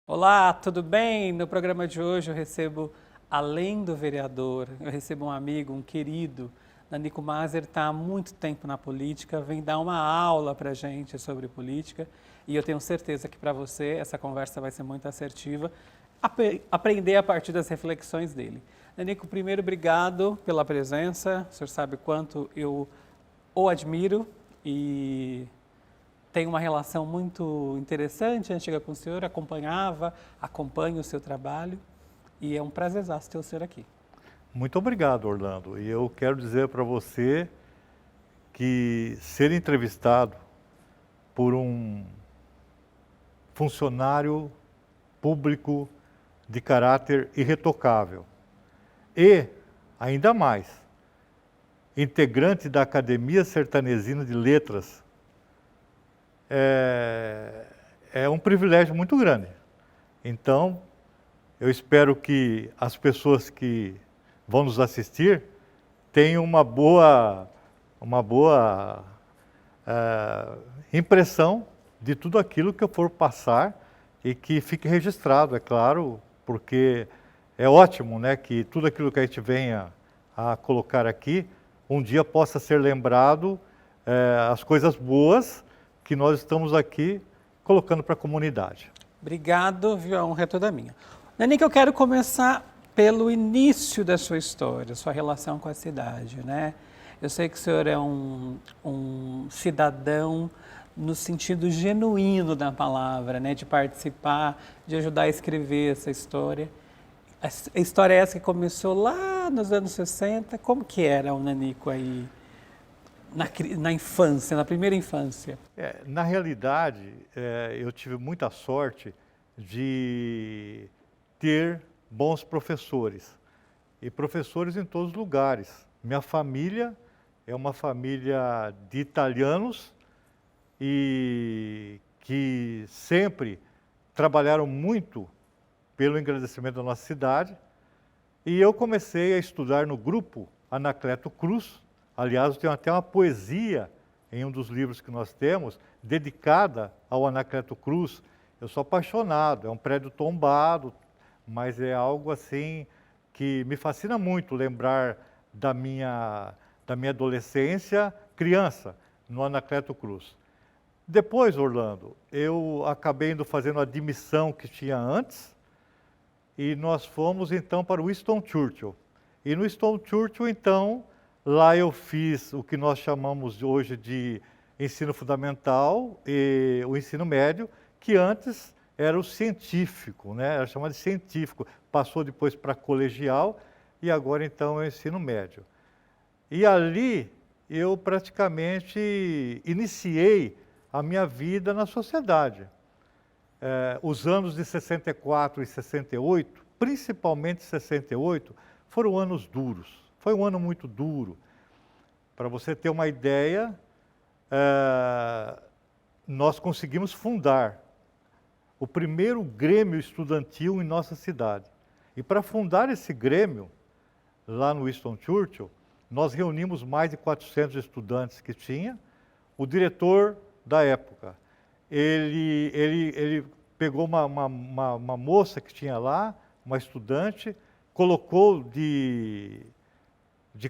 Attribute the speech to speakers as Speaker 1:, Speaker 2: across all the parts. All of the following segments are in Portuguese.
Speaker 1: Olá, tudo bem? No programa de hoje eu recebo, além do vereador, eu recebo um amigo, um querido. Nanico Maser está há muito tempo na política, vem dar uma aula para a gente sobre política e eu tenho certeza que para você essa conversa vai ser muito assertiva, aprender a partir das reflexões dele. Nanico, primeiro, obrigado pela presença, o senhor sabe quanto eu o admiro e tenho uma relação muito interessante, antiga com o senhor, acompanho o seu trabalho e é um prazerzaço ter o senhor aqui.
Speaker 2: Muito obrigado, Orlando. E eu quero dizer para você que ser entrevistado por um funcionário público de caráter irretocável e, ainda mais, integrante da Academia Sertanesina de Letras, é um privilégio muito grande. Então, eu espero que as pessoas que vão nos assistir tenham uma boa impressão de tudo aquilo que eu for passar e que fique registrado, é claro, porque é ótimo, né, que tudo aquilo que a gente venha a colocar aqui, um dia possa ser lembrado, as coisas boas que nós estamos aqui colocando para a comunidade.
Speaker 1: Obrigado, viu? A honra é toda minha. Nanico, eu quero começar pelo início da sua história, sua relação com a cidade, né? Eu sei que o senhor é um cidadão no sentido genuíno da palavra, né? De participar, de ajudar a escrever essa história. A história é essa que começou lá nos anos 60. Como que era o Nanico aí na infância, na primeira infância?
Speaker 2: Na realidade, eu tive muita sorte de ter bons professores, e professores em todos os lugares. Minha família é uma família de italianos e que sempre trabalharam muito pelo engrandecimento da nossa cidade, e eu comecei a estudar no grupo Anacleto Cruz. Aliás, eu tenho até uma poesia em um dos livros que nós temos, dedicada ao Anacleto Cruz. Eu sou apaixonado, é um prédio tombado, mas é algo assim que me fascina muito lembrar da minha adolescência, criança, no Anacleto Cruz. Depois, Orlando, eu acabei indo fazendo a admissão que tinha antes, e nós fomos então para o Winston Churchill. E no Winston Churchill, então, lá eu fiz o que nós chamamos hoje de ensino fundamental e o ensino médio, que antes era o científico, né? Era chamado de científico, passou depois para colegial e agora então é o ensino médio. E ali eu praticamente iniciei a minha vida na sociedade. Os anos de 64 e 68, principalmente 68, foram anos duros. Foi um ano muito duro. Para você ter uma ideia, nós conseguimos fundar o primeiro grêmio estudantil em nossa cidade. E para fundar esse grêmio, lá no Winston Churchill, nós reunimos mais de 400 estudantes que tinha. O diretor da época, ele pegou uma moça que tinha lá, uma estudante, colocou de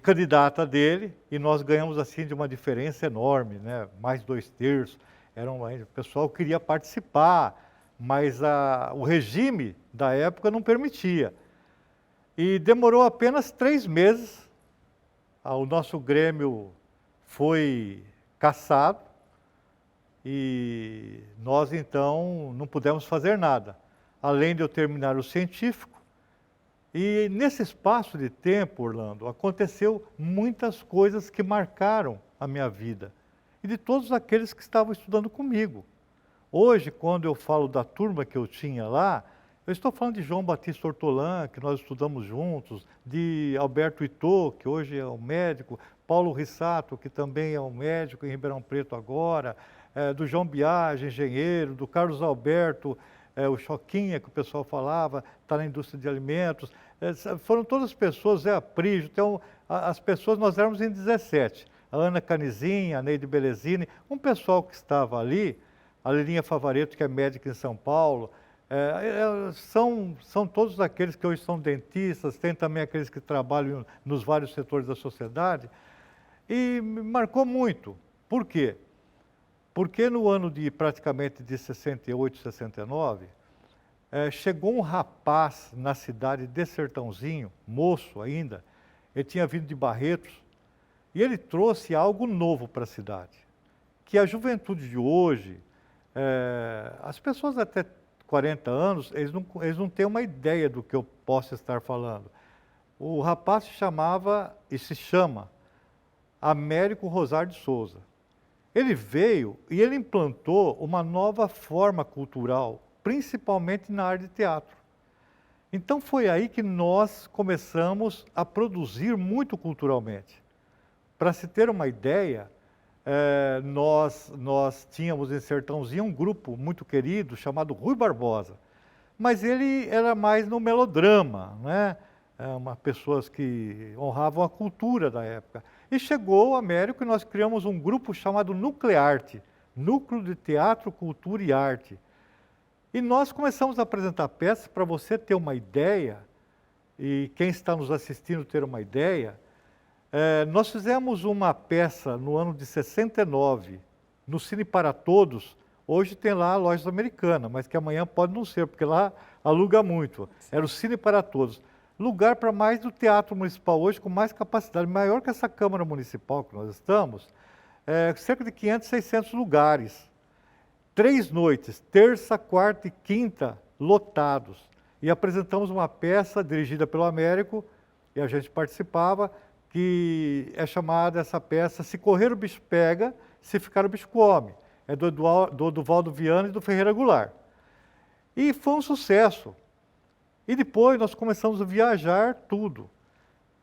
Speaker 2: candidata dele, e nós ganhamos assim de uma diferença enorme, né? Mais 2/3. O pessoal queria participar, mas o regime da época não permitia. E demorou apenas 3 meses, o nosso grêmio foi cassado, e nós então não pudemos fazer nada, além de eu terminar o científico. E nesse espaço de tempo, Orlando, aconteceu muitas coisas que marcaram a minha vida, e de todos aqueles que estavam estudando comigo. Hoje, quando eu falo da turma que eu tinha lá, eu estou falando de João Batista Hortolã, que nós estudamos juntos, de Alberto Ito, que hoje é um médico, Paulo Rissato, que também é um médico em Ribeirão Preto agora, do João Biagi, engenheiro, do Carlos Alberto, o Choquinha, que o pessoal falava, está na indústria de alimentos, Foram todas pessoas, Zé Aprígio, então, as pessoas, nós éramos em 17. A Ana Canizinha, a Neide Belezini, um pessoal que estava ali, a Lilinha Favaretto, que é médica em São Paulo, são todos aqueles que hoje são dentistas, tem também aqueles que trabalham nos vários setores da sociedade, e me marcou muito. Por quê? Porque no ano praticamente de 68, 69, chegou um rapaz na cidade de Sertãozinho, moço ainda, ele tinha vindo de Barretos, e ele trouxe algo novo para a cidade, que a juventude de hoje, as pessoas até 40 anos, eles não têm uma ideia do que eu posso estar falando. O rapaz se chamava, e se chama, Américo Rosário de Souza. Ele veio e ele implantou uma nova forma cultural, principalmente na área de teatro. Então foi aí que nós começamos a produzir muito culturalmente. Para se ter uma ideia, nós tínhamos em Sertãozinho um grupo muito querido chamado Rui Barbosa, mas ele era mais no melodrama, né? Pessoas que honravam a cultura da época. E chegou o Américo e nós criamos um grupo chamado Nuclearte, Núcleo de Teatro, Cultura e Arte. E nós começamos a apresentar peças, para você ter uma ideia, e quem está nos assistindo ter uma ideia, nós fizemos uma peça no ano de 69, no Cine para Todos. Hoje tem lá a Lojas Americana, mas que amanhã pode não ser, porque lá aluga muito. Era o Cine para Todos. Lugar para mais do Teatro Municipal hoje, com mais capacidade, maior que essa Câmara Municipal que nós estamos, cerca de 500, 600 lugares. 3 noites, terça, quarta e quinta, lotados. E apresentamos uma peça dirigida pelo Américo, e a gente participava, que é chamada essa peça Se Correr o Bicho Pega, Se Ficar o Bicho Come. É do Duvaldo Viana e do Ferreira Goulart. E foi um sucesso. E depois nós começamos a viajar tudo.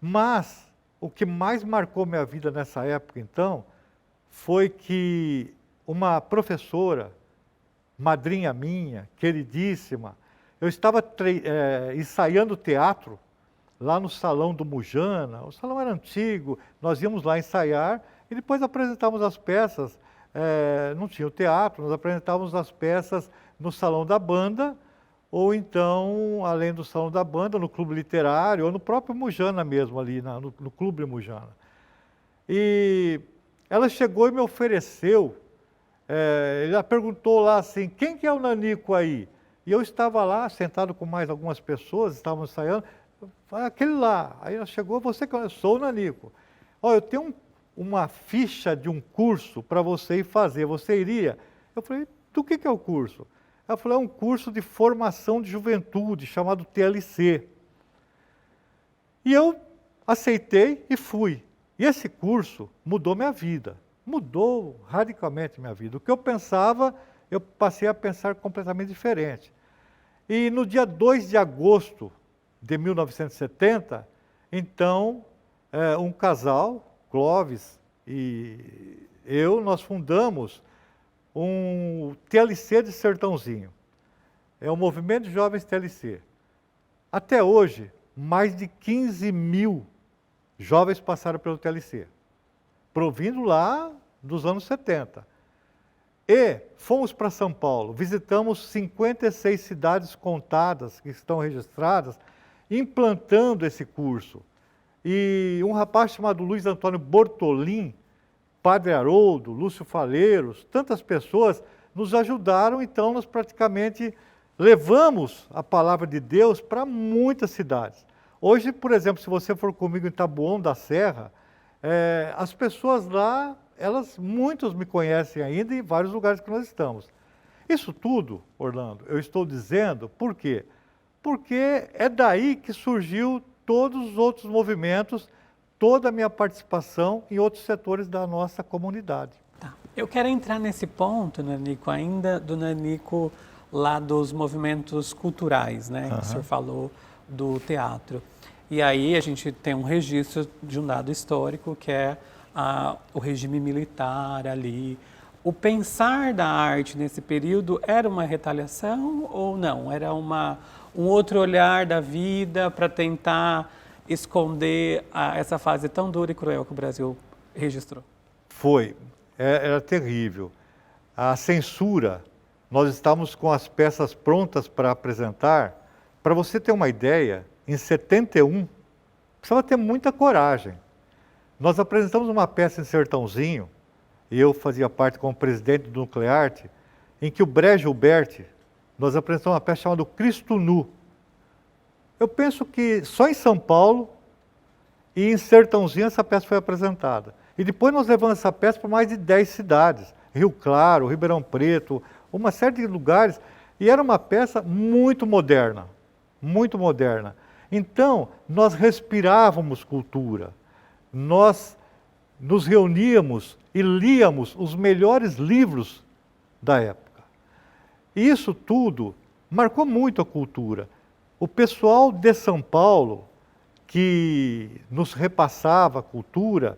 Speaker 2: Mas o que mais marcou minha vida nessa época, então, foi que uma professora, madrinha minha, queridíssima, eu estava ensaiando teatro lá no Salão do Mujana. O salão era antigo, nós íamos lá ensaiar e depois apresentávamos as peças. Não tinha o teatro, nós apresentávamos as peças no Salão da Banda, ou então, além do Salão da Banda, no Clube Literário, ou no próprio Mujana mesmo, ali no Clube Mujana. E ela chegou e me ofereceu, ela perguntou lá assim, quem que é o Nanico aí? E eu estava lá, sentado com mais algumas pessoas, estávamos ensaiando, aquele lá. Aí ela chegou, você que eu sou o Nanico. Olha, eu tenho uma ficha de um curso para você ir fazer, você iria? Eu falei, do que é o curso? Ela falou, é um curso de formação de juventude, chamado TLC. E eu aceitei e fui. E esse curso mudou minha vida, mudou radicalmente minha vida. O que eu pensava, eu passei a pensar completamente diferente. E no dia 2 de agosto de 1970, então, um casal, Clóvis e eu, nós fundamos um TLC de Sertãozinho. É o Movimento de Jovens TLC. Até hoje, mais de 15 mil jovens passaram pelo TLC, provindo lá dos anos 70. E fomos para São Paulo, visitamos 56 cidades contadas, que estão registradas, implantando esse curso. E um rapaz chamado Luiz Antônio Bortolin, Padre Haroldo, Lúcio Faleiros, tantas pessoas nos ajudaram, então nós praticamente levamos a palavra de Deus para muitas cidades. Hoje, por exemplo, se você for comigo em Taboão da Serra, as pessoas lá, muitos me conhecem ainda em vários lugares que nós estamos. Isso tudo, Orlando, eu estou dizendo, por quê? Porque é daí que surgiu todos os outros movimentos, toda a minha participação em outros setores da nossa comunidade.
Speaker 1: Tá. Eu quero entrar nesse ponto, Nanico, ainda do Nanico lá dos movimentos culturais, né? Uhum. O senhor falou do teatro. E aí a gente tem um registro de um dado histórico que é o regime militar ali, o pensar da arte nesse período era uma retaliação ou não? Era um outro olhar da vida para tentar esconder essa fase tão dura e cruel que o Brasil registrou?
Speaker 2: Foi, era terrível. A censura, nós estávamos com as peças prontas para apresentar. Para você ter uma ideia, em 71, precisava ter muita coragem. Nós apresentamos uma peça em Sertãozinho, e eu fazia parte como presidente do Nuclearte, em que o Bré Gilberti, nós apresentamos uma peça chamada Cristo Nu. Eu penso que só em São Paulo e em Sertãozinho essa peça foi apresentada. E depois nós levamos essa peça para mais de 10 cidades. Rio Claro, Ribeirão Preto, uma série de lugares. E era uma peça muito moderna, muito moderna. Então, nós respirávamos cultura. Nós nos reuníamos e líamos os melhores livros da época. E isso tudo marcou muito a cultura. O pessoal de São Paulo, que nos repassava a cultura,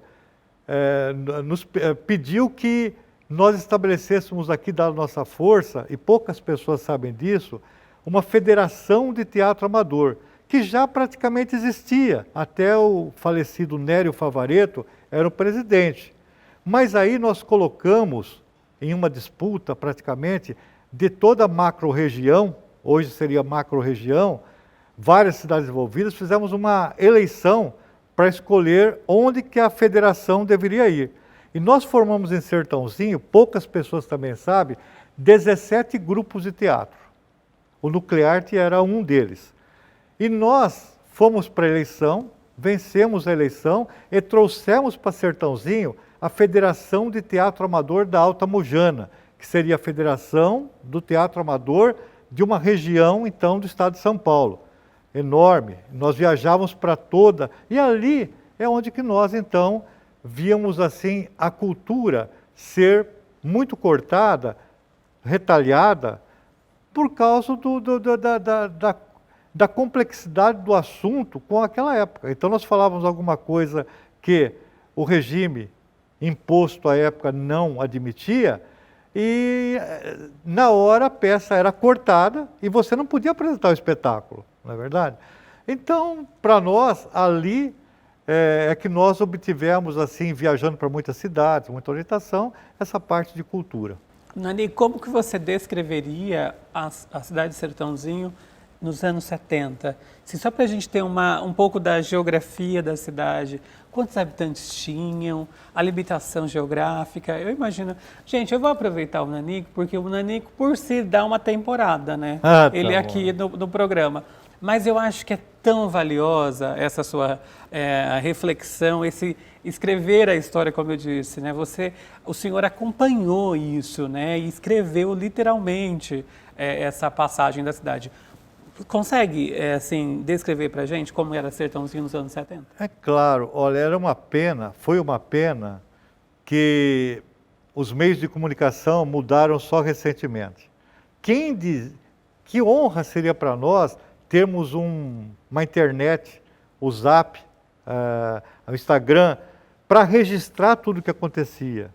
Speaker 2: nos pediu que nós estabelecêssemos aqui, dada nossa força, e poucas pessoas sabem disso, uma federação de teatro amador, que já praticamente existia. Até o falecido Nério Favaretto era o presidente. Mas aí nós colocamos, em uma disputa praticamente, de toda a macro-região, hoje seria macro-região, várias cidades envolvidas, fizemos uma eleição para escolher onde que a federação deveria ir. E nós formamos em Sertãozinho, poucas pessoas também sabem, 17 grupos de teatro. O Nuclearte era um deles. E nós fomos para a eleição, vencemos a eleição e trouxemos para Sertãozinho a Federação de Teatro Amador da Alta Mujana, que seria a Federação do Teatro Amador de uma região, então, do estado de São Paulo. Enorme. Nós viajávamos para toda, e ali é onde que nós, então, víamos, assim, a cultura ser muito cortada, retalhada, por causa da complexidade do assunto com aquela época. Então nós falávamos alguma coisa que o regime imposto à época não admitia, e na hora a peça era cortada e você não podia apresentar o espetáculo, não é verdade? Então, para nós, ali é que nós obtivemos, assim, viajando para muitas cidades, muita orientação, essa parte de cultura.
Speaker 1: Nani, como que você descreveria a cidade de Sertãozinho nos anos 70? Assim, só para a gente ter um pouco da geografia da cidade, quantos habitantes tinham, a limitação geográfica, eu imagino... Gente, eu vou aproveitar o Nanico, porque o Nanico, por si, dá uma temporada, né? Tá Ele aqui no programa. Mas eu acho que é tão valiosa essa sua reflexão, esse escrever a história, como eu disse, né? O senhor acompanhou isso, né? E escreveu literalmente essa passagem da cidade. Consegue, assim, descrever para a gente como era Sertãozinho nos anos 70?
Speaker 2: É claro, olha, foi uma pena que os meios de comunicação mudaram só recentemente. Que honra seria para nós termos uma internet, o Zap, o Instagram, para registrar tudo o que acontecia.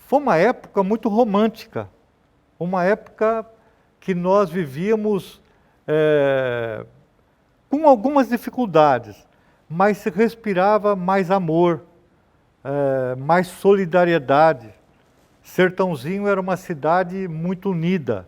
Speaker 2: Foi uma época muito romântica, uma época que nós vivíamos com algumas dificuldades, mas se respirava mais amor, mais solidariedade. Sertãozinho era uma cidade muito unida,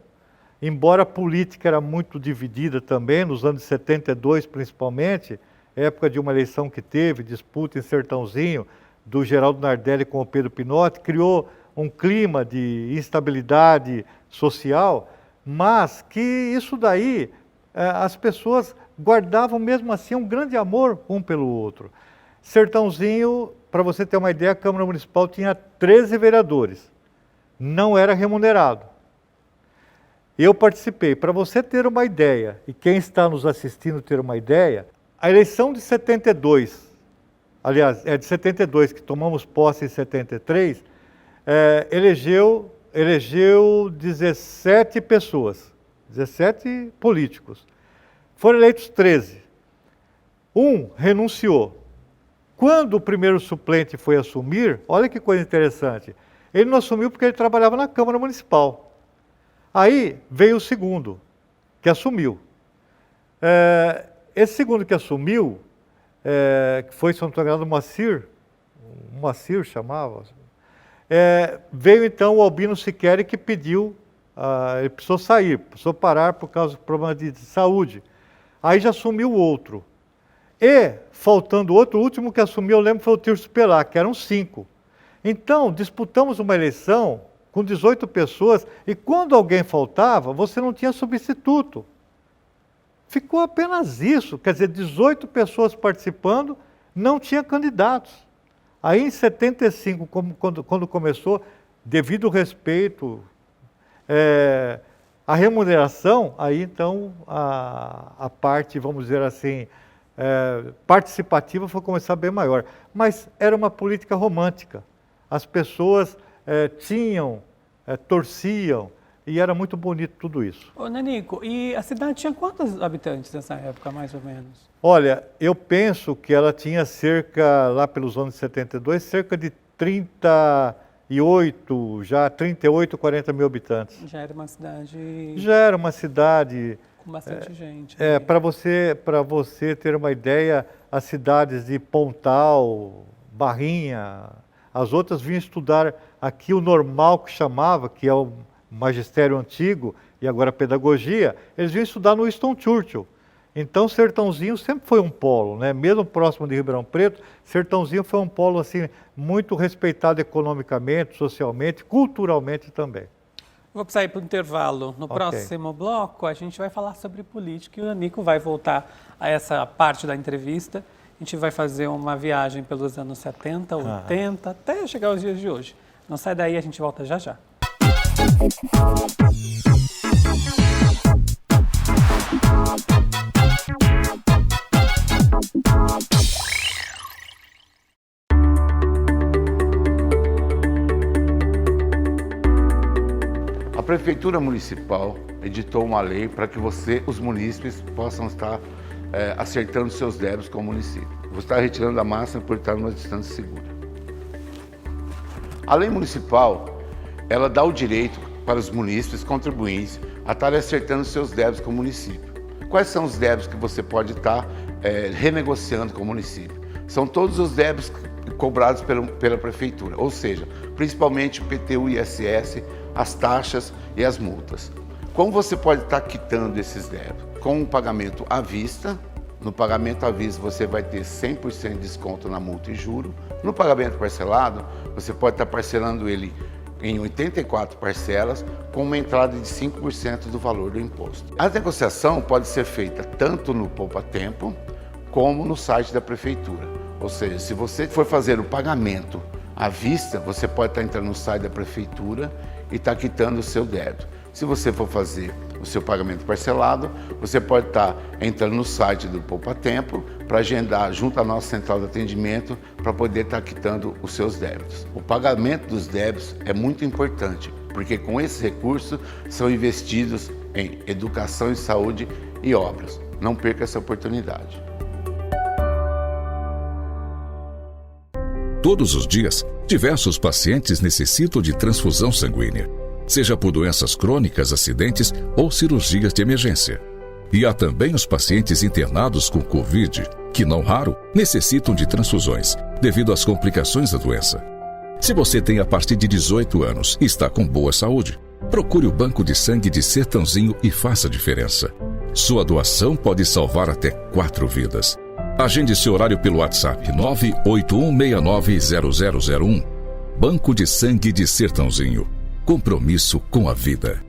Speaker 2: embora a política era muito dividida também, nos anos 72 principalmente, época de uma eleição que teve, disputa em Sertãozinho, do Geraldo Nardelli com o Pedro Pinotti, criou um clima de instabilidade social, mas que isso daí, as pessoas guardavam mesmo assim um grande amor um pelo outro. Sertãozinho, para você ter uma ideia, a Câmara Municipal tinha 13 vereadores, não era remunerado. Eu participei, para você ter uma ideia, e quem está nos assistindo ter uma ideia, a eleição de 72, aliás, é de 72 que tomamos posse em 73, elegeu 17 pessoas, 17 políticos. Foram eleitos 13. Um renunciou. Quando o primeiro suplente foi assumir, olha que coisa interessante, Ele não assumiu porque ele trabalhava na Câmara Municipal. Aí veio o segundo, que assumiu. Esse segundo que assumiu, que foi, se não estou enganado, o Moacir chamava, veio então o Albino Siqueira que pediu, ele precisou sair, precisou parar por causa do problema de saúde. Aí já assumiu o outro. E, faltando outro, o último que assumiu, eu lembro, foi o Tirso Pelá, que eram 5. Então, disputamos uma eleição com 18 pessoas, e quando alguém faltava, você não tinha substituto. Ficou apenas isso, quer dizer, 18 pessoas participando, não tinha candidatos. Aí em 75, quando começou, devido ao respeito, a remuneração, aí então a parte, vamos dizer assim, participativa foi começar bem maior. Mas era uma política romântica. As pessoas torciam, e era muito bonito tudo isso.
Speaker 1: Ô, Nanico, e a cidade tinha quantos habitantes nessa época, mais ou menos?
Speaker 2: Olha, eu penso que ela tinha lá pelos anos 72, cerca de 38, 40 mil habitantes.
Speaker 1: Já era uma cidade...
Speaker 2: Já era uma cidade...
Speaker 1: Com bastante gente.
Speaker 2: Para você ter uma ideia, as cidades de Pontal, Barrinha, as outras vinham estudar aqui o normal que chamava, que é o magistério antigo e agora pedagogia, eles vinham estudar no Winston Churchill. Então, Sertãozinho sempre foi um polo, né? Mesmo próximo de Ribeirão Preto, Sertãozinho foi um polo assim, muito respeitado economicamente, socialmente, culturalmente também.
Speaker 1: Vou precisar ir para o intervalo. No próximo bloco, a gente vai falar sobre política e o Nanico vai voltar a essa parte da entrevista. A gente vai fazer uma viagem pelos anos 70, 80, até chegar aos dias de hoje. Não sai daí, a gente volta já já.
Speaker 3: A Prefeitura Municipal editou uma lei para que os munícipes, possam estar acertando seus débitos com o município. Você está retirando a máxima por estar numa distância segura. A lei municipal, ela dá o direito para os munícipes contribuintes a estarem acertando seus débitos com o município. Quais são os débitos que você pode estar renegociando com o município? São todos os débitos cobrados pela Prefeitura, ou seja, principalmente o IPTU, ISS, as taxas e as multas. Como você pode estar quitando esses débitos? Com um pagamento à vista. No pagamento à vista você vai ter 100% de desconto na multa e juro. No pagamento parcelado, você pode estar parcelando ele em 84 parcelas, com uma entrada de 5% do valor do imposto. A negociação pode ser feita tanto no Poupa Tempo, como no site da Prefeitura. Ou seja, se você for fazer o pagamento à vista, você pode estar entrando no site da Prefeitura e estar quitando o seu débito. Se você for fazer o seu pagamento parcelado, você pode estar entrando no site do Poupa Tempo para agendar junto à nossa central de atendimento para poder estar quitando os seus débitos. O pagamento dos débitos é muito importante, porque com esses recursos são investidos em educação e saúde e obras. Não perca essa oportunidade.
Speaker 4: Todos os dias, diversos pacientes necessitam de transfusão sanguínea, seja por doenças crônicas, acidentes ou cirurgias de emergência. E há também os pacientes internados com Covid, que não raro necessitam de transfusões, devido às complicações da doença. Se você tem a partir de 18 anos e está com boa saúde, procure o Banco de Sangue de Sertãozinho e faça a diferença. Sua doação pode salvar até 4 vidas. Agende seu horário pelo WhatsApp 981690001. Banco de Sangue de Sertãozinho. Compromisso com a vida.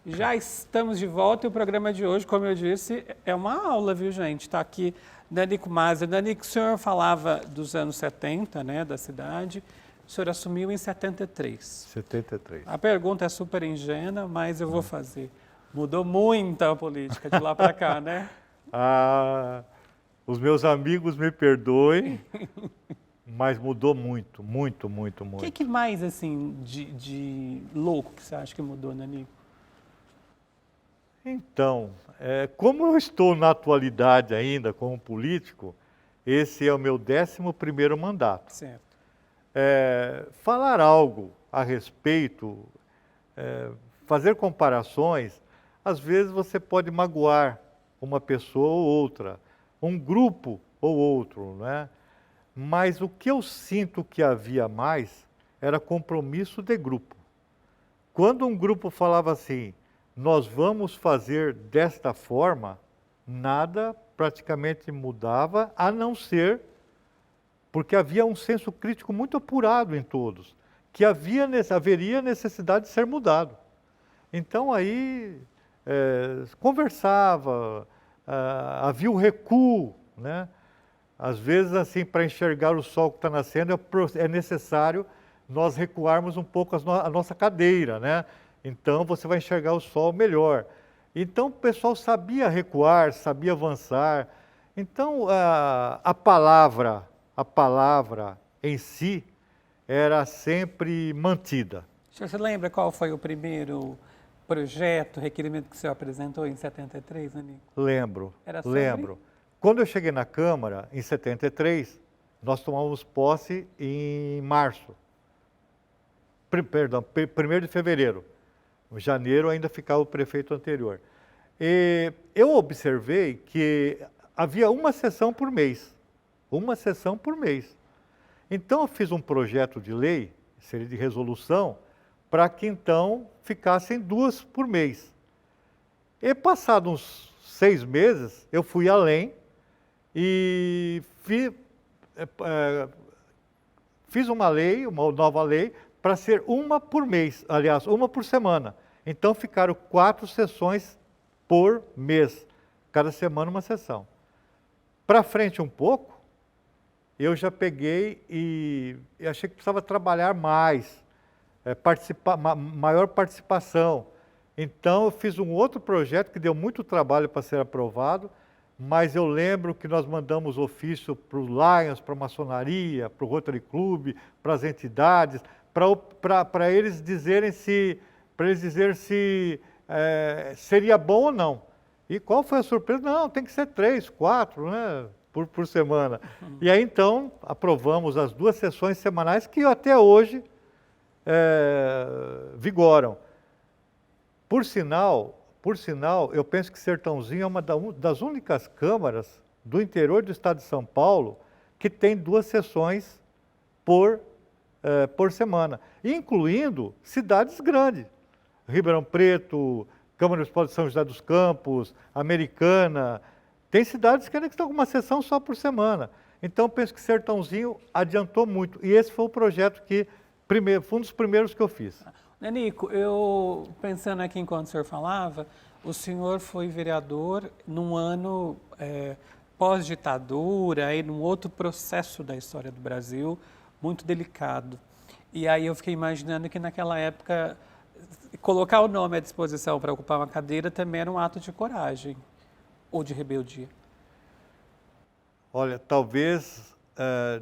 Speaker 1: Já estamos de volta e o programa de hoje, como eu disse, é uma aula, viu, gente? Está aqui Nanico Maser. Nanico, o senhor falava dos anos 70, né, da cidade. O senhor assumiu em 73.
Speaker 2: 73.
Speaker 1: A pergunta é super ingênua, mas eu vou fazer. Mudou muito a política de lá para cá, né?
Speaker 2: Os meus amigos me perdoem, mas mudou muito, muito, muito, muito.
Speaker 1: O que mais, assim, de louco que você acha que mudou, Nanico?
Speaker 2: Então, como eu estou na atualidade ainda como político, esse é o meu 11º mandato.
Speaker 1: Certo.
Speaker 2: Falar algo a respeito, fazer comparações, às vezes você pode magoar uma pessoa ou outra, um grupo ou outro, né? Mas o que eu sinto que havia mais era compromisso de grupo. Quando um grupo falava assim, nós vamos fazer desta forma, nada praticamente mudava, a não ser porque havia um senso crítico muito apurado em todos, que haveria necessidade de ser mudado. Então aí conversava, havia o recuo, né? Às vezes, assim, para enxergar o sol que está nascendo, é necessário nós recuarmos um pouco a nossa cadeira, né? Então, você vai enxergar o sol melhor. Então, o pessoal sabia recuar, sabia avançar. Então, a palavra em si era sempre mantida.
Speaker 1: Você lembra qual foi o primeiro projeto, requerimento que o senhor apresentou em 73, Nanico?
Speaker 2: Lembro.
Speaker 1: Era sobre?
Speaker 2: Lembro. Quando eu cheguei na Câmara, em 73, nós tomamos posse em março. Perdão, 1º de fevereiro. Em janeiro ainda ficava o prefeito anterior. E eu observei que havia uma sessão por mês. Uma sessão por mês. Então eu fiz um projeto de lei, seria de resolução, para que então ficassem 2 por mês. E passados uns 6 meses, eu fui além e fiz uma nova lei, para ser 1 por mês, aliás, 1 por semana. Então ficaram 4 sessões por mês, cada semana uma sessão. Para frente um pouco, eu já peguei e achei que precisava trabalhar mais, maior participação. Então eu fiz um outro projeto que deu muito trabalho para ser aprovado, mas eu lembro que nós mandamos ofício para o Lions, para a maçonaria, para o Rotary Club, para as entidades, para eles dizerem se seria bom ou não. E qual foi a surpresa? Não, tem que ser 3, 4, né, por semana. E aí então aprovamos as 2 sessões semanais que até hoje vigoram. Por sinal, eu penso que Sertãozinho é uma das únicas câmaras do interior do estado de São Paulo que tem 2 sessões por semana, incluindo cidades grandes. Ribeirão Preto, Câmara Municipal de São José dos Campos, Americana. Tem cidades que ainda estão com uma sessão só por semana. Então, penso que Sertãozinho adiantou muito. E esse foi o projeto que, foi um dos primeiros que eu fiz.
Speaker 1: Nanico, eu pensando aqui enquanto o senhor falava, o senhor foi vereador num ano pós-ditadura, aí num outro processo da história do Brasil, muito delicado. E aí eu fiquei imaginando que naquela época, colocar o nome à disposição para ocupar uma cadeira também era um ato de coragem ou de rebeldia.
Speaker 2: Olha, talvez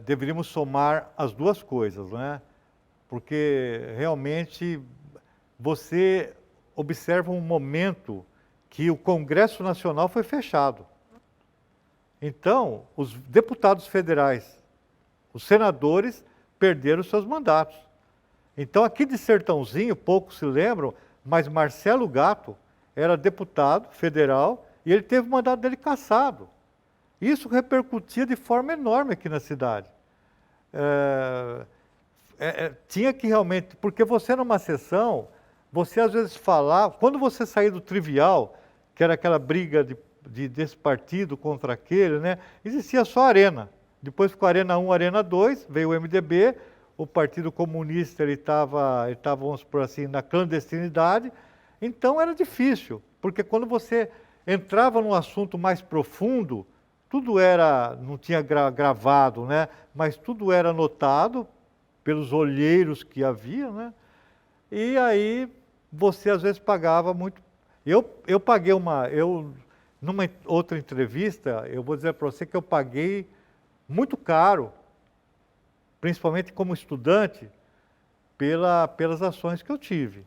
Speaker 2: deveríamos somar as 2 coisas, né? Porque realmente você observa um momento que o Congresso Nacional foi fechado. Então, os deputados federais, os senadores, perderam seus mandatos. Então, aqui de Sertãozinho, poucos se lembram, mas Marcelo Gatto era deputado federal e ele teve o mandato dele cassado. Isso repercutia de forma enorme aqui na cidade. Tinha que realmente, porque você numa sessão, você às vezes falava, quando você saía do trivial, que era aquela briga desse partido contra aquele, né? Existia só a Arena. Depois ficou a Arena 1, Arena 2, veio o MDB, o Partido Comunista ele estava, vamos por assim, na clandestinidade. Então era difícil, porque quando você entrava num assunto mais profundo, tudo era, não tinha gravado, né? Mas tudo era anotado pelos olheiros que havia, né? E aí você às vezes pagava muito. Eu paguei numa outra entrevista, eu vou dizer para você que eu paguei muito caro, principalmente como estudante, pelas ações que eu tive.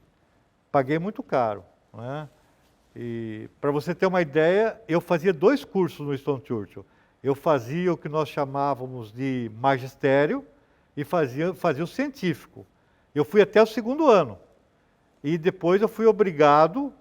Speaker 2: Paguei muito caro, né? E para você ter uma ideia, eu fazia 2 cursos no Winston Churchill. Eu fazia o que nós chamávamos de magistério e fazia o científico. Eu fui até o 2º ano. E depois eu fui obrigado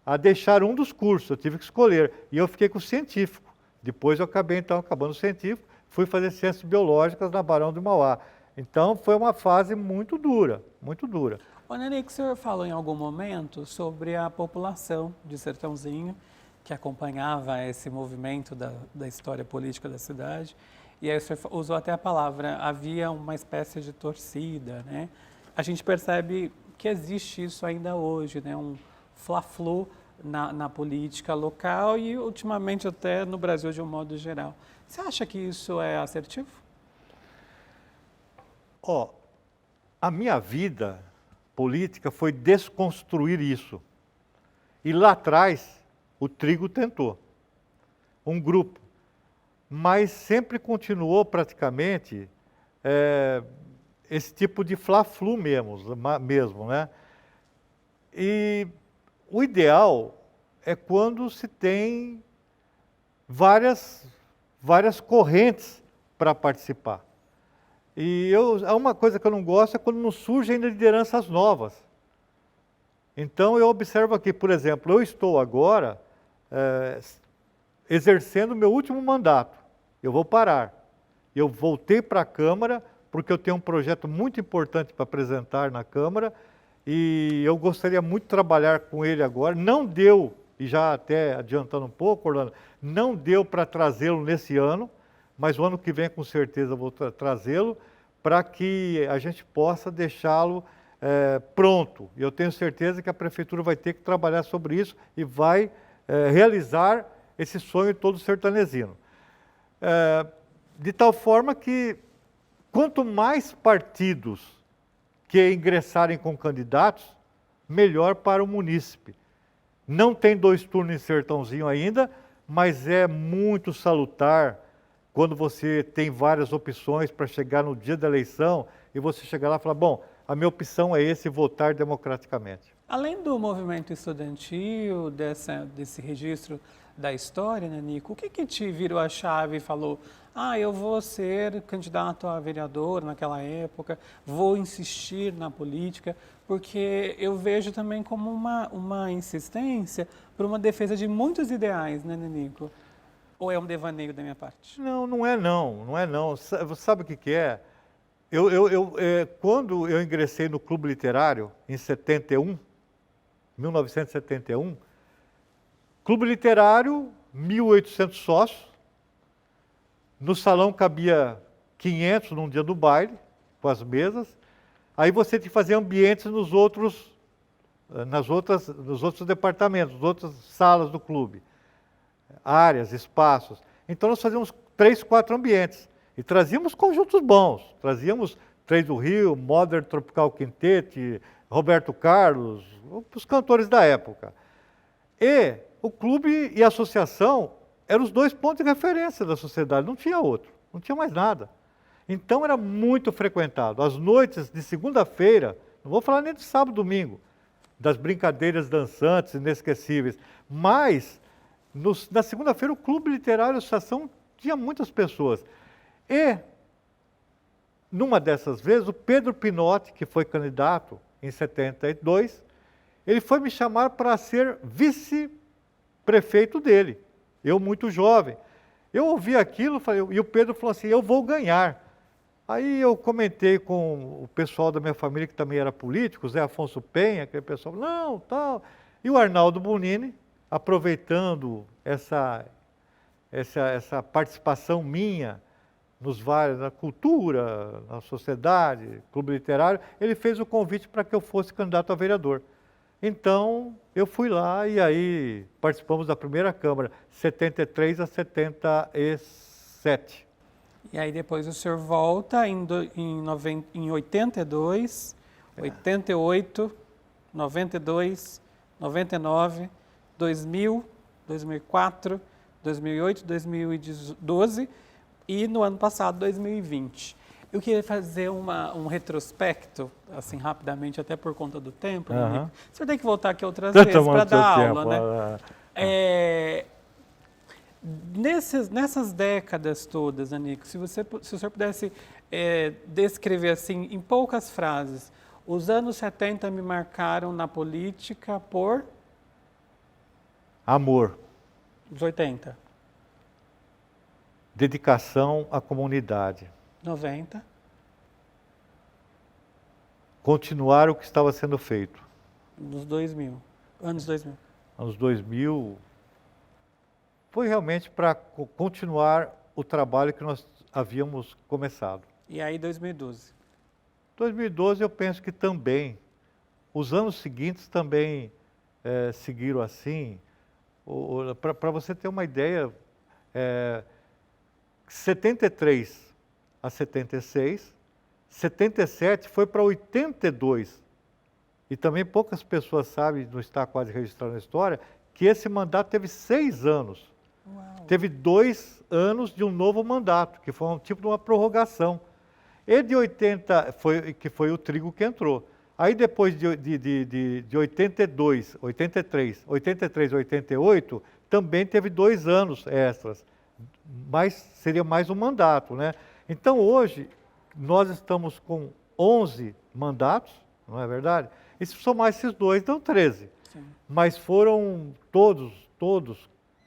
Speaker 2: a deixar um dos cursos, eu tive que escolher. E eu fiquei com o científico. Depois eu acabei, então, acabando o científico, fui fazer ciências biológicas na Barão de Mauá. Então, foi uma fase muito dura, muito dura.
Speaker 1: Ô, Nenico, o senhor falou em algum momento sobre a população de Sertãozinho, que acompanhava esse movimento da história política da cidade, e aí o senhor usou até a palavra, havia uma espécie de torcida, né? A gente percebe que existe isso ainda hoje, né? Um fla-flu na política local e ultimamente até no Brasil de um modo geral. Você acha que isso é assertivo?
Speaker 2: A minha vida política foi desconstruir isso. E lá atrás, o Trigo tentou. Um grupo. Mas sempre continuou praticamente esse tipo de fla-flu mesmo, né? E o ideal é quando se tem várias correntes para participar. E uma coisa que eu não gosto é quando não surgem lideranças novas. Então eu observo aqui, por exemplo, eu estou agora exercendo meu último mandato. Eu vou parar. Eu voltei para a Câmara porque eu tenho um projeto muito importante para apresentar na Câmara e eu gostaria muito de trabalhar com ele agora. Não deu, e já até adiantando um pouco, Orlando, não deu para trazê-lo nesse ano, mas o ano que vem com certeza eu vou trazê-lo para que a gente possa deixá-lo pronto. E eu tenho certeza que a Prefeitura vai ter que trabalhar sobre isso e vai realizar esse sonho todo sertanezino. De tal forma que, quanto mais partidos que ingressarem com candidatos, melhor para o munícipe. Não tem 2 turnos em Sertãozinho ainda, mas é muito salutar quando você tem várias opções para chegar no dia da eleição e você chegar lá e falar, bom, a minha opção é esse, votar democraticamente.
Speaker 1: Além do movimento estudantil, desse registro da história, né, Nico, o que te virou a chave e falou, eu vou ser candidato a vereador naquela época, vou insistir na política, porque eu vejo também como uma insistência por uma defesa de muitos ideais, né, Nico? Ou é um devaneio da minha parte?
Speaker 2: Não, não é não. Sabe o que é? Quando eu ingressei no Clube Literário, em 1971, Clube Literário, 1.800 sócios, no salão cabia 500 num dia do baile, com as mesas, aí você tinha que fazer ambientes nos outros departamentos, nas outras salas do clube, áreas, espaços. Então nós fazíamos 3, 4 ambientes e trazíamos conjuntos bons, trazíamos Três do Rio, Modern Tropical Quintet, Roberto Carlos, os cantores da época. E o clube e a associação eram os 2 pontos de referência da sociedade, não tinha outro, não tinha mais nada. Então era muito frequentado. As noites de segunda-feira, não vou falar nem de sábado e domingo, das brincadeiras dançantes, inesquecíveis, mas na segunda-feira o Clube Literário e a Associação tinha muitas pessoas. E, numa dessas vezes, o Pedro Pinotti, que foi candidato em 72, ele foi me chamar para ser vice-prefeito dele. Eu muito jovem. Eu ouvi aquilo e o Pedro falou assim, eu vou ganhar. Aí eu comentei com o pessoal da minha família, que também era político, Zé Afonso Penha, aquele pessoal, não, tal. E o Arnaldo Bonini, aproveitando essa participação minha na cultura, na sociedade, clube literário, ele fez o convite para que eu fosse candidato a vereador. Então, eu fui lá e aí participamos da primeira Câmara, 73 a 77.
Speaker 1: E aí depois o senhor volta em 82, 88, 92, 99, 2000, 2004, 2008, 2012 e no ano passado, 2020. Eu queria fazer um retrospecto, assim, rapidamente, até por conta do tempo, né, Nico? O senhor tem que voltar aqui outras vezes para dar aula, né? Nessas décadas todas, Anico, se o senhor pudesse descrever assim, em poucas frases, os anos 70 me marcaram na política por...
Speaker 2: Amor.
Speaker 1: Os 80.
Speaker 2: Dedicação à comunidade.
Speaker 1: 90.
Speaker 2: Continuar o que estava sendo feito.
Speaker 1: Nos 2000. Anos 2000.
Speaker 2: Anos 2000, foi realmente para continuar o trabalho que nós havíamos começado.
Speaker 1: E aí 2012?
Speaker 2: 2012 eu penso que também. Os anos seguintes também seguiram assim. Para você ter uma ideia, 73 a 76, 77 foi para 82. E também poucas pessoas sabem, não está quase registrado na história, que esse mandato teve 6 anos.
Speaker 1: Uau.
Speaker 2: Teve 2 anos de um novo mandato, que foi um tipo de uma prorrogação. E de 80, que foi o Trigo que entrou. Aí depois de 82, 83, 83, 88, também teve 2 anos extras. Mas seria mais um mandato, né? Então hoje, nós estamos com 11 mandatos, não é verdade? E se somar esses 2, dão 13.
Speaker 1: Sim.
Speaker 2: Mas foram todos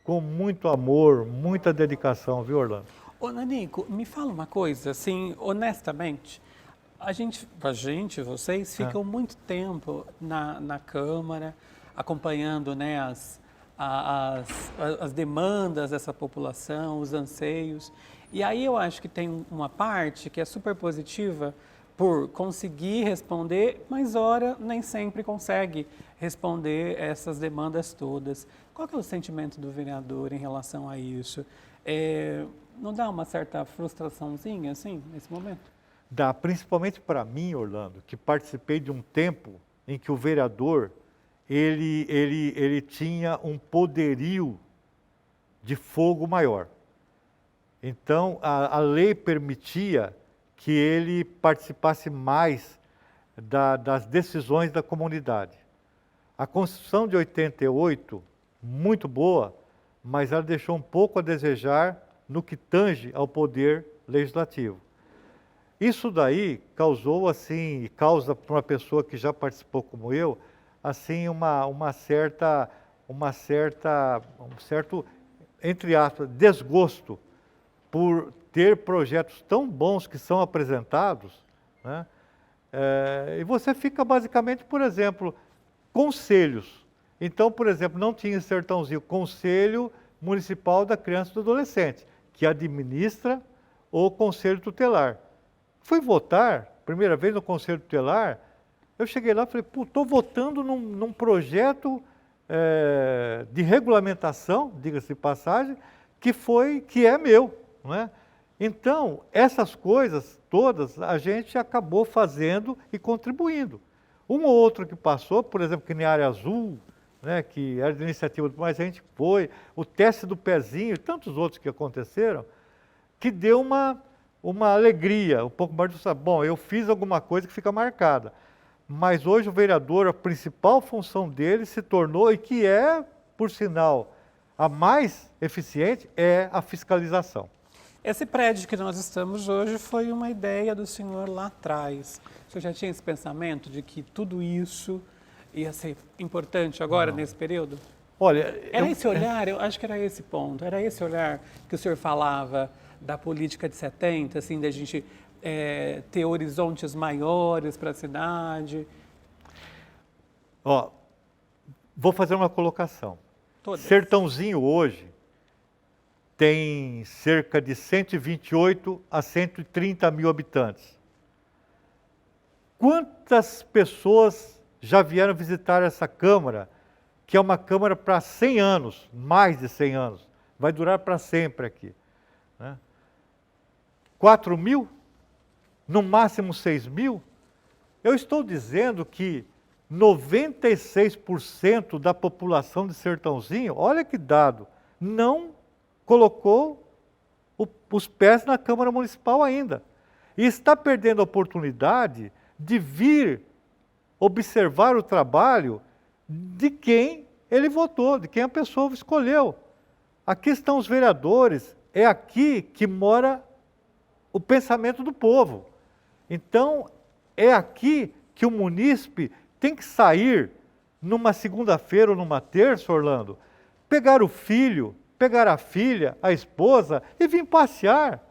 Speaker 2: com muito amor, muita dedicação, viu, Orlando?
Speaker 1: Ô, Nanico, me fala uma coisa, assim, honestamente, vocês ficam muito tempo na Câmara, acompanhando, né, as demandas dessa população, os anseios, e aí eu acho que tem uma parte que é super positiva por conseguir responder, mas ora nem sempre consegue responder essas demandas todas. Qual que é o sentimento do vereador em relação a isso? Não dá uma certa frustraçãozinha, assim, nesse momento?
Speaker 2: Dá, principalmente para mim, Orlando, que participei de um tempo em que o vereador, ele tinha um poderio de fogo maior. Então, a lei permitia que ele participasse mais das decisões da comunidade. A Constituição de 88, muito boa, mas ela deixou um pouco a desejar no que tange ao poder legislativo. Isso daí causou, assim, causa para uma pessoa que já participou como eu, assim, um certo, entre aspas, desgosto por ter projetos tão bons que são apresentados, né? E você fica basicamente, por exemplo, conselhos. Então, por exemplo, não tinha em Sertãozinho Conselho Municipal da Criança e do Adolescente, que administra o Conselho Tutelar. Fui votar, primeira vez no Conselho Tutelar, eu cheguei lá e falei, estou votando num projeto de regulamentação, diga-se de passagem, que é meu, não é? Então, essas coisas todas a gente acabou fazendo e contribuindo. Um ou outro que passou, por exemplo, que nem a área azul, né, que era de iniciativa, mas a gente foi, o teste do pezinho e tantos outros que aconteceram, que deu uma alegria, um pouco mais de, bom, eu fiz alguma coisa que fica marcada. Mas hoje o vereador, a principal função dele se tornou, e que é, por sinal, a mais eficiente, é a fiscalização.
Speaker 1: Esse prédio que nós estamos hoje foi uma ideia do senhor lá atrás. O senhor já tinha esse pensamento de que tudo isso ia ser importante agora, nesse período?
Speaker 2: Olha,
Speaker 1: esse olhar, eu acho que era esse ponto, era esse olhar que o senhor falava da política de 70, assim, da gente ter horizontes maiores para a cidade.
Speaker 2: Vou fazer uma colocação.
Speaker 1: Todas.
Speaker 2: Sertãozinho hoje tem cerca de 128 a 130 mil habitantes. Quantas pessoas já vieram visitar essa Câmara, que é uma Câmara para 100 anos, mais de 100 anos, vai durar para sempre aqui, né? 4 mil? No máximo 6 mil? Eu estou dizendo que 96% da população de Sertãozinho, olha que dado, não colocou os pés na Câmara Municipal ainda. e está perdendo a oportunidade de vir observar o trabalho de quem ele votou, de quem a pessoa escolheu. Aqui estão os vereadores, é aqui que mora o pensamento do povo. Então, é aqui que o munícipe tem que sair numa segunda-feira ou numa terça, Orlando, pegar o filho, pegar a filha, a esposa e vir passear.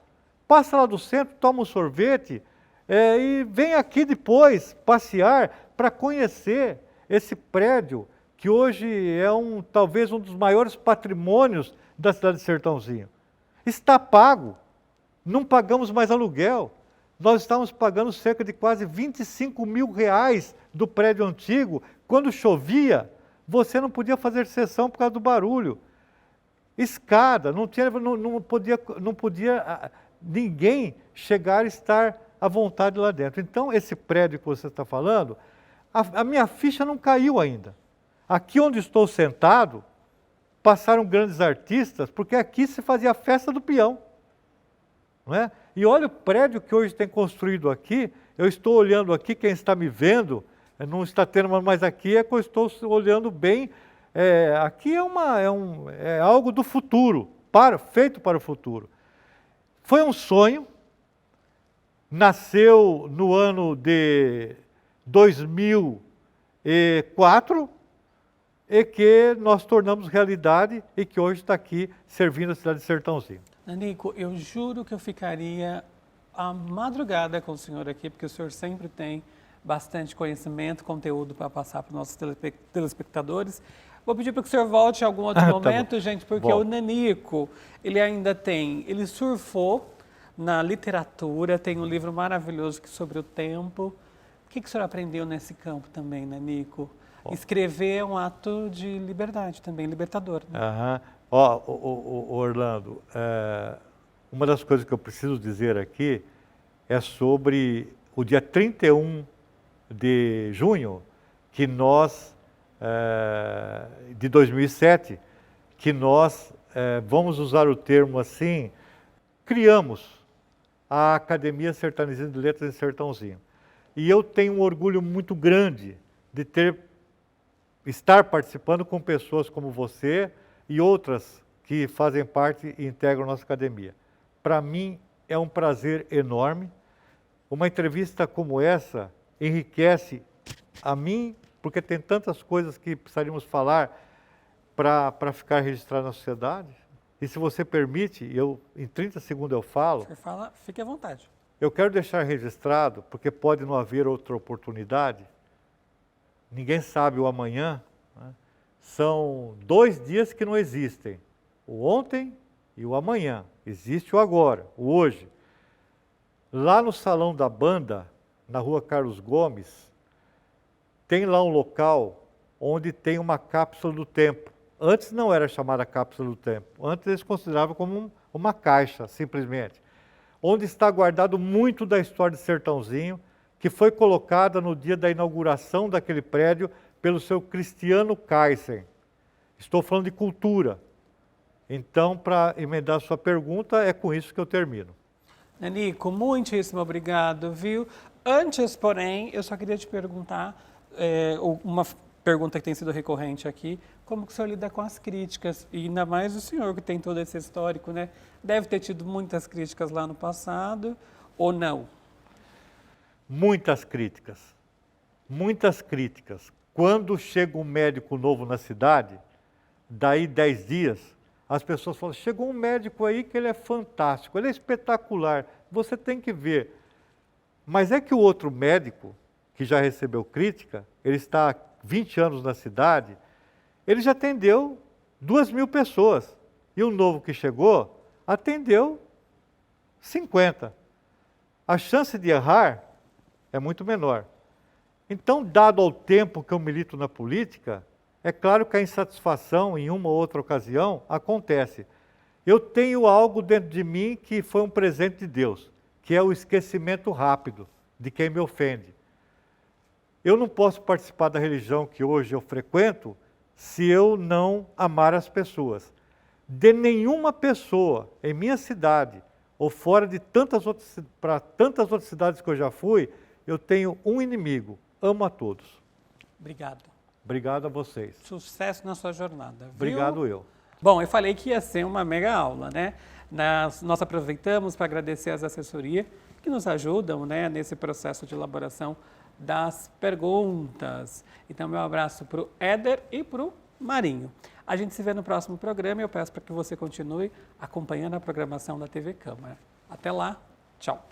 Speaker 2: Passa lá do centro, toma um sorvete e vem aqui depois passear para conhecer esse prédio que hoje é talvez um dos maiores patrimônios da cidade de Sertãozinho. Está pago, não pagamos mais aluguel. Nós estávamos pagando cerca de quase 25 mil reais do prédio antigo. Quando chovia, você não podia fazer sessão por causa do barulho. Escada, não podia ninguém chegar e estar à vontade lá dentro. Então, esse prédio que você está falando, a minha ficha não caiu ainda. Aqui onde estou sentado, passaram grandes artistas, porque aqui se fazia a festa do peão. Não é? E olha o prédio que hoje tem construído aqui, eu estou olhando aqui, quem está me vendo, não está tendo, mas aqui é que eu estou olhando bem. Aqui é algo do futuro, feito para o futuro. Foi um sonho, nasceu no ano de 2004, e que nós tornamos realidade e que hoje está aqui servindo a cidade de Sertãozinho.
Speaker 1: Nanico, eu juro que eu ficaria a madrugada com o senhor aqui, porque o senhor sempre tem bastante conhecimento, conteúdo para passar para os nossos telespectadores. Vou pedir para que o senhor volte em algum outro momento, tá, gente, porque o Nanico, ele surfou na literatura, tem um livro maravilhoso sobre o tempo. O que o senhor aprendeu nesse campo também, Nanico? Escrever é um ato de liberdade também, libertador. Né?
Speaker 2: Orlando, uma das coisas que eu preciso dizer aqui é sobre o dia 31 de junho, que nós, de 2007, que nós, vamos usar o termo assim, criamos a Academia Sertaneja de Letras em Sertãozinho. E eu tenho um orgulho muito grande de estar participando com pessoas como você e outras que fazem parte e integram a nossa academia. Para mim é um prazer enorme. Uma entrevista como essa enriquece a mim, porque tem tantas coisas que precisaríamos falar para ficar registrado na sociedade. E se você permite, em 30 segundos eu falo.
Speaker 1: Você fala, fique à vontade.
Speaker 2: Eu quero deixar registrado, porque pode não haver outra oportunidade. Ninguém sabe o amanhã, né? São 2 dias que não existem, o ontem e o amanhã. Existe o agora, o hoje. Lá no Salão da Banda, na Rua Carlos Gomes, tem lá um local onde tem uma cápsula do tempo. Antes não era chamada cápsula do tempo, antes eles consideravam como uma caixa, simplesmente. Onde está guardado muito da história de Sertãozinho, que foi colocada no dia da inauguração daquele prédio pelo seu Cristiano Kaiser. Estou falando de cultura. Então, para emendar a sua pergunta, é com isso que eu termino.
Speaker 1: Nanico, muitíssimo obrigado, viu? Antes, porém, eu só queria te perguntar, uma pergunta que tem sido recorrente aqui, como que o senhor lida com as críticas? E ainda mais o senhor que tem todo esse histórico, né? Deve ter tido muitas críticas lá no passado, ou não?
Speaker 2: Muitas críticas. Muitas críticas. Quando chega um médico novo na cidade, daí 10 dias, as pessoas falam, chegou um médico aí que ele é fantástico, ele é espetacular, você tem que ver. Mas é que o outro médico, que já recebeu crítica, ele está há 20 anos na cidade, ele já atendeu 2.000 pessoas. E o novo que chegou, atendeu 50. A chance de errar é muito menor. Então, dado ao tempo que eu milito na política, é claro que a insatisfação em uma ou outra ocasião acontece. Eu tenho algo dentro de mim que foi um presente de Deus, que é o esquecimento rápido de quem me ofende. Eu não posso participar da religião que hoje eu frequento se eu não amar as pessoas. De nenhuma pessoa em minha cidade ou fora de tantas outras cidades que eu já fui, eu tenho um inimigo: amo a todos.
Speaker 1: Obrigado.
Speaker 2: Obrigado a vocês.
Speaker 1: Sucesso na sua jornada. Viu?
Speaker 2: Obrigado eu.
Speaker 1: Bom, eu falei que ia ser uma mega aula, né? Nós aproveitamos para agradecer as assessorias que nos ajudam, né, nesse processo de elaboração das perguntas. Então, meu abraço para o Éder e para o Marinho. A gente se vê no próximo programa e eu peço para que você continue acompanhando a programação da TV Câmara. Até lá, tchau.